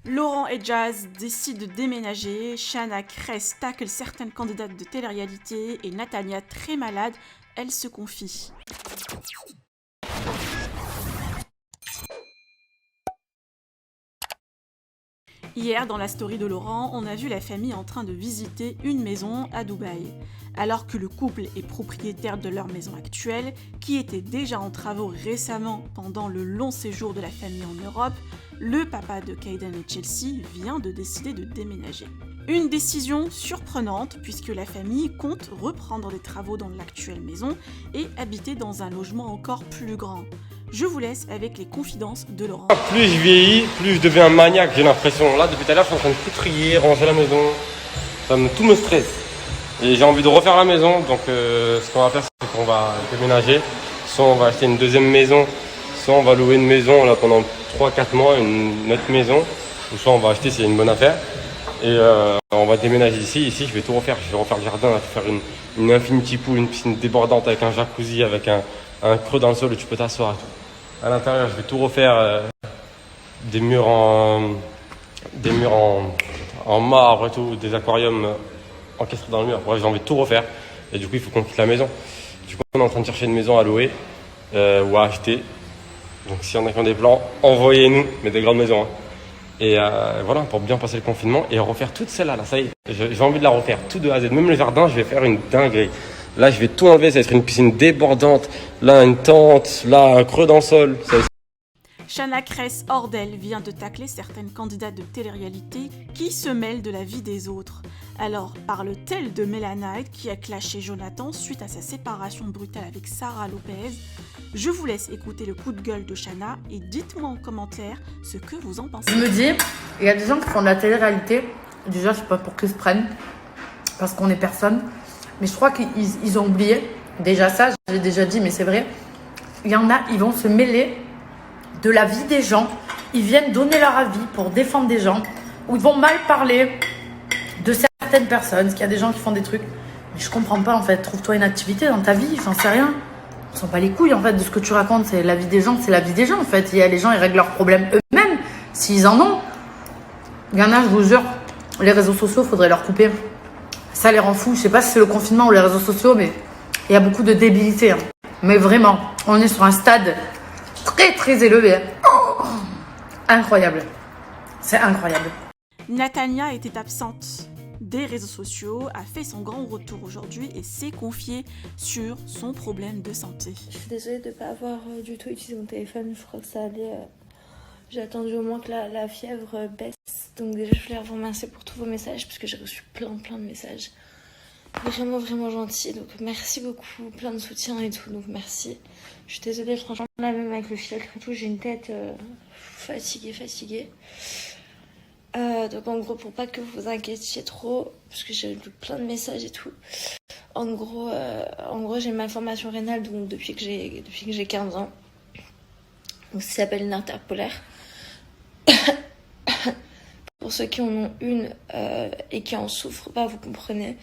Laurent et Jazz décident de déménager, Shanna Kress tacle certaines candidates de télé-réalité et Natania, très malade, elle se confie. Hier, dans la story de Laurent, on a vu la famille en train de visiter une maison à Dubaï. Alors que le couple est propriétaire de leur maison actuelle, qui était déjà en travaux récemment pendant le long séjour de la famille en Europe, le papa de Kayden et Chelsea vient de décider de déménager. Une décision surprenante puisque la famille compte reprendre les travaux dans l'actuelle maison et habiter dans un logement encore plus grand. Je vous laisse avec les confidences de Laurent. Plus je vieillis, plus je deviens un maniaque, j'ai l'impression. Là, depuis tout à l'heure, je suis en train de tout trier, ranger la maison. Tout me stresse. Et j'ai envie de refaire la maison, donc ce qu'on va faire, c'est qu'on va déménager. Soit on va acheter une deuxième maison, soit on va louer une maison là, pendant 3-4 mois, une autre maison. Ou soit on va acheter, c'est une bonne affaire. Et on va déménager ici. Ici, je vais tout refaire. Je vais refaire le jardin, là, faire une infinity pool, une piscine débordante avec un jacuzzi, avec un creux dans le sol où tu peux t'asseoir et tout. À l'intérieur, je vais tout refaire, des murs en marbre et tout, des aquariums encastrés dans le mur. Bref, j'ai envie de tout refaire. Et du coup, il faut qu'on quitte la maison. Du coup, on est en train de chercher une maison à louer ou à acheter. Donc, s'il y en a qui ont des plans, envoyez-nous, mais des grandes maisons. Hein. Et voilà, pour bien passer le confinement et refaire toute celle-là. Là, ça y est, j'ai envie de la refaire, tout de A à Z. Même le jardin, je vais faire une dinguerie. Là, je vais tout enlever, ça va être une piscine débordante. Là, une tente. Là, un creux dans le sol. Shanna Kress hors d'elle vient de tacler certaines candidates de télé-réalité qui se mêlent de la vie des autres. Alors, parle-t-elle de Mélanite qui a clashé Jonathan suite à sa séparation brutale avec Sarah Lopez? Je vous laisse écouter le coup de gueule de Shanna et dites-moi en commentaire ce que vous en pensez. Je me dis, il y a des gens qui font de la télé-réalité. Déjà, je sais pas pour qu'ils se prennent, parce qu'on est personne. Mais je crois qu'ils ont oublié. Déjà ça, j'ai déjà dit, mais c'est vrai. Il y en a, ils vont se mêler de la vie des gens. Ils viennent donner leur avis pour défendre des gens. Ou ils vont mal parler de certaines personnes. Parce qu'il y a des gens qui font des trucs. Mais je comprends pas en fait. Trouve-toi une activité dans ta vie, j'en sais rien. On s'en bat les couilles en fait de ce que tu racontes. C'est la vie des gens, c'est la vie des gens en fait. Il y a les gens, ils règlent leurs problèmes eux-mêmes. S'ils en ont. Il y en a, je vous jure, les réseaux sociaux, faudrait leur couper. Ça les rend fous. Je sais pas si c'est le confinement ou les réseaux sociaux, mais il y a beaucoup de débilité. Hein. Mais vraiment, on est sur un stade très très élevé. Oh, incroyable. C'est incroyable. Natania était absente des réseaux sociaux, a fait son grand retour aujourd'hui et s'est confiée sur son problème de santé. Je suis désolée de ne pas avoir du tout utilisé mon téléphone. Je crois que ça allait... J'ai attendu au moins que la fièvre baisse. Donc déjà, je voulais vous remercier pour tous vos messages parce que j'ai reçu plein de messages. Vraiment gentils. Donc merci beaucoup. Plein de soutien et tout. Donc merci. Je suis désolée, franchement, là même avec le fiacre et tout, j'ai une tête fatiguée. Donc en gros, pour pas que vous vous inquiétiez trop, parce que j'ai eu plein de messages et tout. En gros, j'ai une malformation rénale donc depuis que j'ai 15 ans. Donc ça s'appelle une artère polaire. Pour ceux qui en ont une et qui en souffrent pas, vous comprenez.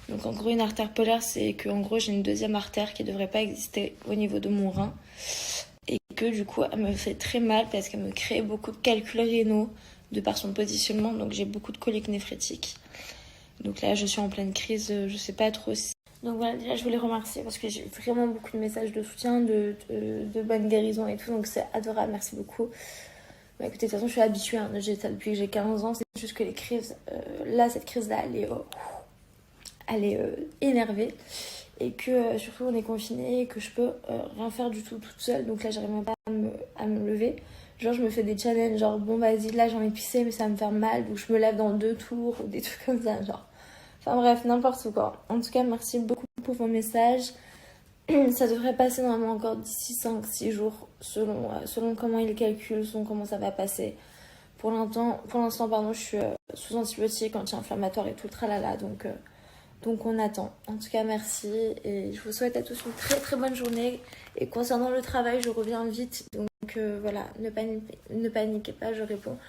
Donc en gros, une artère polaire, c'est que en gros j'ai une deuxième artère qui devrait pas exister au niveau de mon rein et que du coup elle me fait très mal parce qu'elle me crée beaucoup de calculs rénaux de par son positionnement. Donc j'ai beaucoup de coliques néphrétiques. Donc là je suis en pleine crise, je sais pas trop si... Donc voilà, déjà je voulais remercier parce que j'ai vraiment beaucoup de messages de soutien, de bonne guérison et tout, donc c'est adorable, merci beaucoup. Bah écoutez, de toute façon je suis habituée, hein. J'ai ça depuis que j'ai 15 ans, c'est juste que les crises, cette crise-là, elle est énervée et que surtout on est confiné et que je peux rien faire du tout toute seule, donc là j'arrive même pas à me lever. Genre je me fais des challenges, genre bon vas-y là j'ai envie de pisser mais ça va me faire mal, donc je me lève dans 2 tours ou des trucs comme ça, genre. Enfin bref, n'importe quoi. En tout cas, merci beaucoup pour vos messages. Ça devrait passer normalement encore d'ici 5-6 jours, selon comment ils calculent, selon comment ça va passer. Pour l'instant, je suis sous antibiotiques, anti-inflammatoires et tout le tralala, donc on attend. En tout cas, merci et je vous souhaite à tous une très bonne journée. Et concernant le travail, je reviens vite, donc voilà, ne paniquez pas, je réponds.